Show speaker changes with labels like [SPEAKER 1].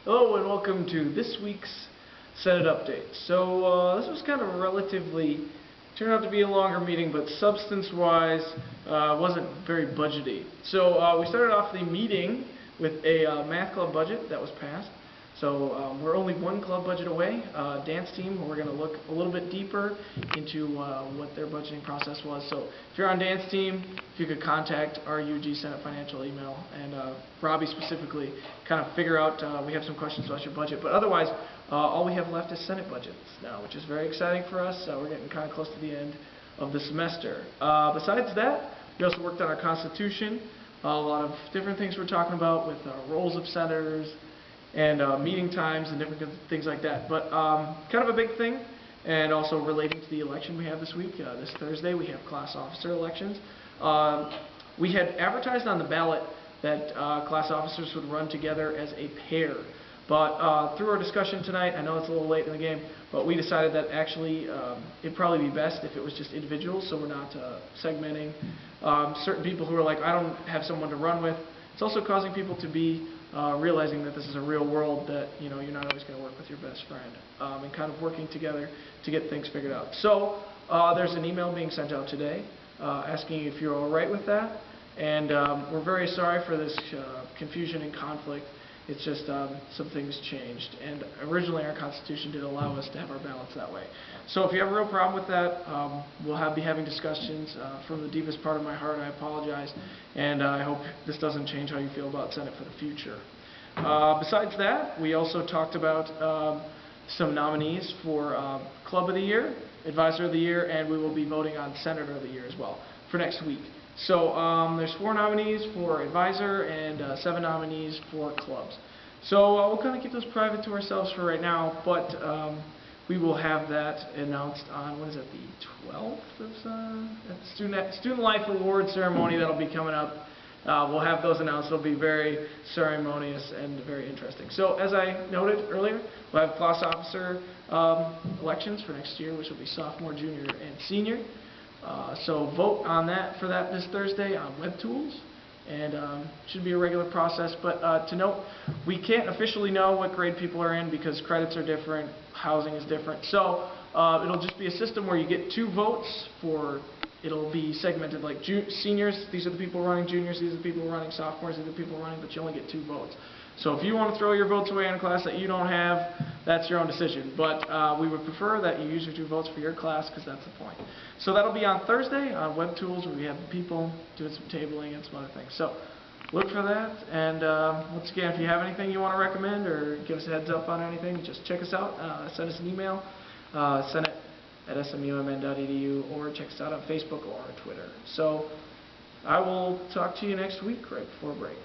[SPEAKER 1] Hello and welcome to this week's Senate update. So this was kind of turned out to be a longer meeting, but substance-wise wasn't very budgety. So we started off the meeting with a math club budget that was passed. So we're only one club budget away. Dance team, we're going to look a little bit deeper into what their budgeting process was. So if you're on dance team, if you could contact our UG Senate Financial email and Robbie specifically, kind of figure out, we have some questions about your budget. But otherwise, all we have left is Senate budgets now, which is very exciting for us. We're getting kind of close to the end of the semester. Besides that, we also worked on our Constitution. A lot of different things we're talking about with roles of senators, and meeting times and different things like that. But kind of a big thing, and also relating to the election we have this week. This Thursday we have class officer elections. We had advertised on the ballot that class officers would run together as a pair. But through our discussion tonight, I know it's a little late in the game, but we decided that actually it'd probably be best if it was just individuals, so we're not segmenting certain people who are like, I don't have someone to run with. It's also causing people to be realizing that this is a real world, that you're not always going to work with your best friend, and kind of working together to get things figured out. So there's an email being sent out today asking if you're all right with that, and we're very sorry for this confusion and conflict. It's just some things changed, and originally our Constitution did allow us to have our ballots that way. So if you have a real problem with that, we'll be having discussions. From the deepest part of my heart, I apologize, and I hope this doesn't change how you feel about Senate for the future. Besides that, we also talked about some nominees for Club of the Year, Advisor of the Year, and we will be voting on Senator of the Year as well for next week. So there's 4 nominees for Advisor and 7 nominees for clubs. So we'll kind of keep those private to ourselves for right now, but we will have that announced on, what is it, the 12th of Student Life Award ceremony that'll be coming up. We'll have those announced. It'll be very ceremonious and very interesting. So as I noted earlier, we'll have class officer elections for next year, which will be sophomore, junior, and senior. So vote on that this Thursday on WebTools, and should be a regular process. But to note, we can't officially know what grade people are in because credits are different, housing is different. So it'll just be a system where you get 2 votes for. It'll be segmented like seniors, these are the people running, juniors, these are the people running, sophomores, these are the people running, but you only get 2 votes. So if you want to throw your votes away in a class that you don't have, that's your own decision. But we would prefer that you use your 2 votes for your class, because that's the point. So that'll be on Thursday on WebTools, where we have people doing some tabling and some other things. So look for that. And once again, if you have anything you want to recommend or give us a heads up on anything, just check us out. Send us an email, senate@smumn.edu, or check us out on Facebook or on Twitter. So I will talk to you next week right before break.